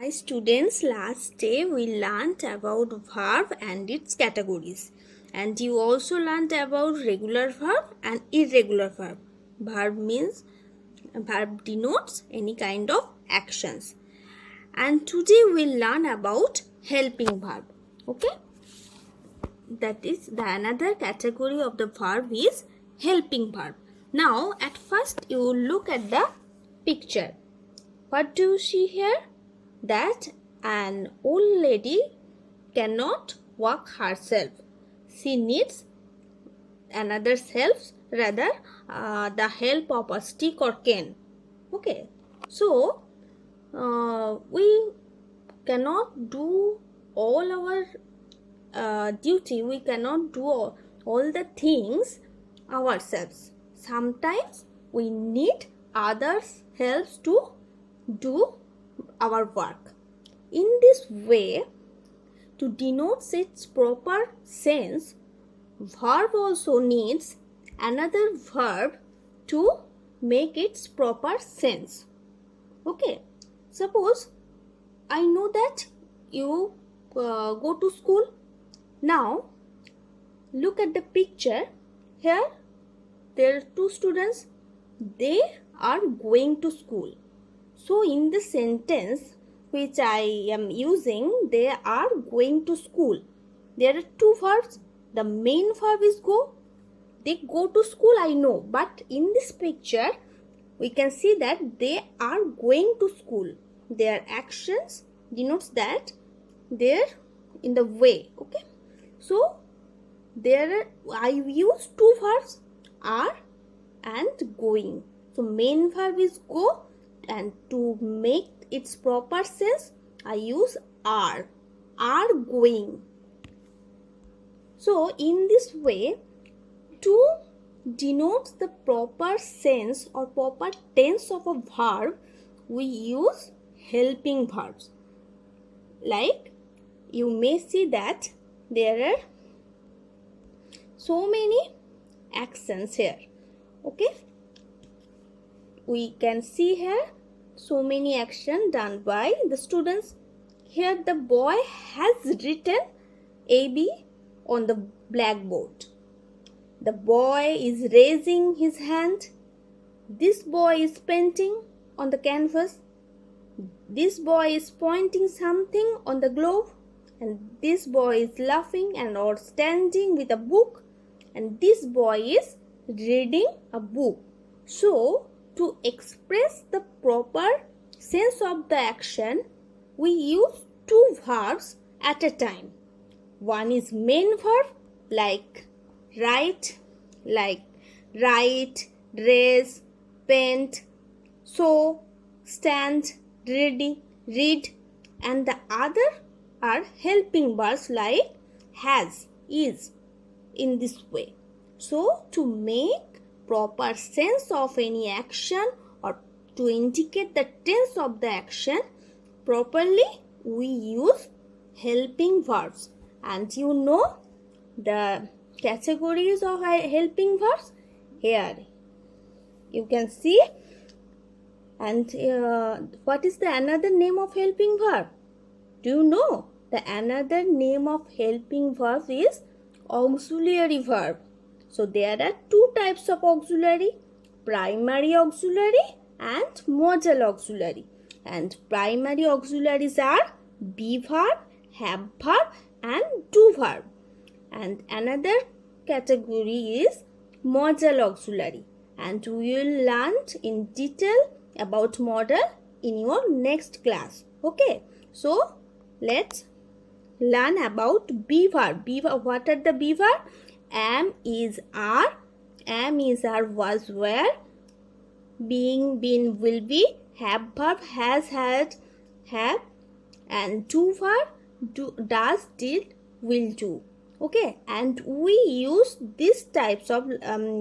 Hi students, last day we learnt about verb and its categories, and you also learnt about regular verb and irregular verb. Verb denotes any kind of actions, and today we'll learn about helping verb. Okay, that is the another category of the verb is helping verb. Now at first you look at the picture. What do you see here? That an old lady cannot walk herself. She needs another's help, rather the help of a stick or cane. Okay, so we cannot do all our duty. We cannot do all the things ourselves. Sometimes we need others' help to do our work. In this way, to denote its proper sense, verb also needs another verb to make its proper sense. Okay, suppose I know that you go to school. Now look at the picture. Here there are two students. They are going to school. So in the sentence which I am using, they are going to school. There are two verbs. The main verb is go. They go to school, I know. But in this picture, we can see that they are going to school. Their actions denotes that they're in the way. Okay. So I use two verbs, are and going. So main verb is go, and to make its proper sense I use are going. So in this way, to denote the proper sense or proper tense of a verb, we use helping verbs. Like you may see that there are so many actions here. Okay, we can see here so many actions done by the students. Here the boy has written AB on the blackboard. The boy is raising his hand. This boy is painting on the canvas. This boy is pointing something on the globe. And this boy is laughing and or standing with a book. And this boy is reading a book. So to express the proper sense of the action, we use two verbs at a time. One is main verb like write, raise, paint, sew, stand, read, and the other are helping verbs like has, is, in this way. So to make proper sense of any action or to indicate the tense of the action properly, we use helping verbs. And you know the categories of helping verbs here you can see. And what is the another name of helping verb? Do you know? The another name of helping verb is auxiliary verb. So there are two types of auxiliary, primary auxiliary and modal auxiliary. And primary auxiliaries are be verb, have verb and do verb. And another category is modal auxiliary. And we will learn in detail about modal in your next class. Okay. So let's learn about be verb. Be verb. What are the be verb? Am, is, are. Am, is, are, was, were. Being, been, will be. Have verb, has, had, have. And do verb, do, does, did, will do. Okay, and we use these types of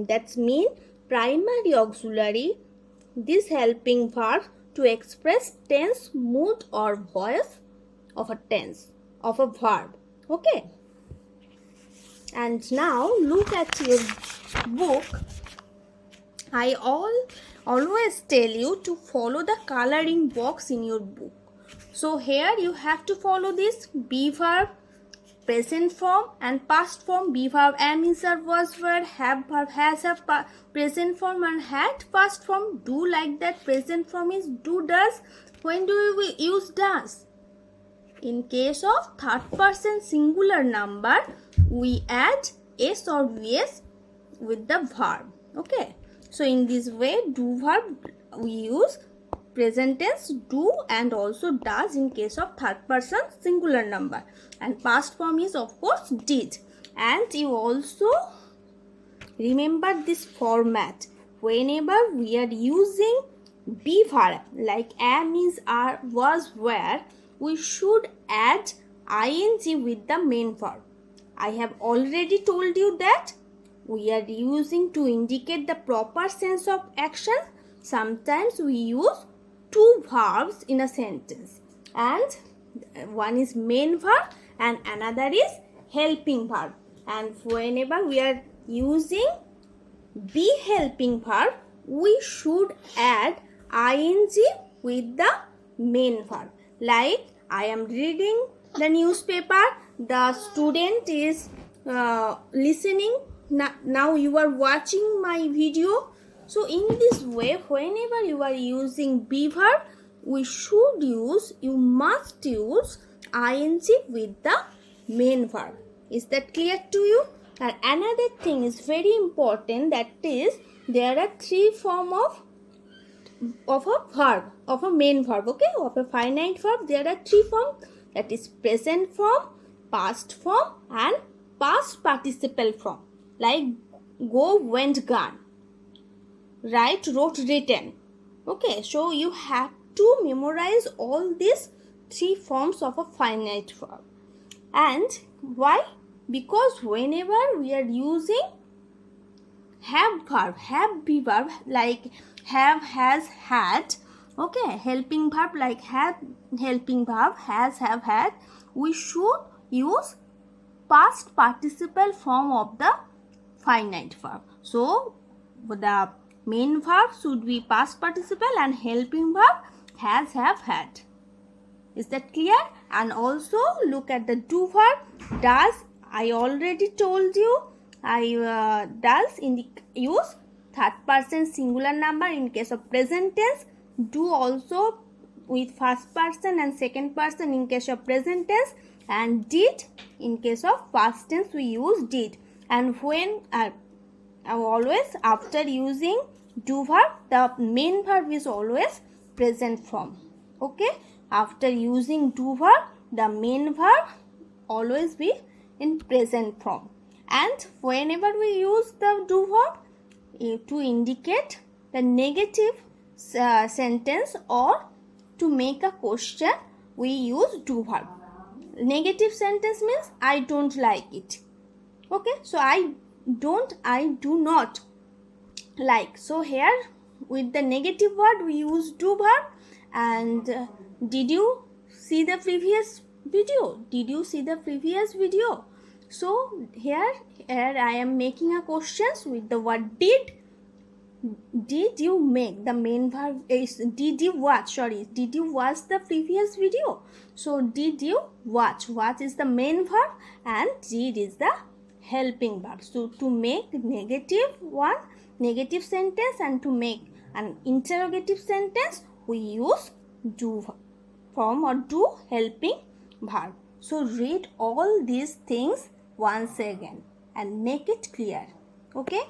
that's mean primary auxiliary, this helping verb to express tense, mood or voice of a tense of a verb. Okay, and now look at your book. I always tell you to follow the coloring box in your book. So here you have to follow this be verb, present form and past form. Be verb am, is, are, was, were. Have verb has, have, present form and had, past form. Do, like that. Present form is do, does. When do we use does? In case of third person singular number, we add s or vs with the verb. Okay. So in this way, do verb we use present tense do and also does in case of third person singular number, and past form is of course did. And you also remember this format. Whenever we are using be verb like am, is, are, was, were, we should add ing with the main verb. I have already told you that we are using to indicate the proper sense of action. Sometimes we use two verbs in a sentence, and one is main verb and another is helping verb. And whenever we are using be helping verb, we should add ing with the main verb. Like I am reading the newspaper, the student is listening, now you are watching my video. So in this way, whenever you are using be verb, you must use ing with the main verb. Is that clear to you? And another thing is very important, that is there are three forms of a verb, of a main verb, okay, of a finite verb. There are three forms, that is present form, past form and past participle form. Like go, went, gone, write, wrote, written. Okay, so you have to memorize all these three forms of a finite verb. And why? Because whenever we are using have verb, have be verb like have, has, had, okay, helping verb like have, helping verb, has, have, had, we should use past participle form of the finite verb. So the main verb should be past participle and helping verb has, have, had. Is that clear? And also look at the do verb. Does, I already told you, does use third person singular number in case of present tense. Do also with first person and second person in case of present tense. And did in case of past tense we use did. And when always after using do verb, the main verb is always present form. Okay, after using do verb, the main verb always be in present form. And whenever we use the do verb to indicate the negative sentence or to make a question, we use do verb. Negative sentence means I don't like it. Okay, so I do not like. So here with the negative word we use do verb. And did you see the previous video? Did you see the previous video? So here I am making a questions with the word did. Did you make? The main verb is did you watch? Sorry, did you watch the previous video? So did you watch? Watch is the main verb and did is the helping verb. So to make negative sentence and to make an interrogative sentence, we use do form or do helping verb. So read all these things once again and make it clear. Okay.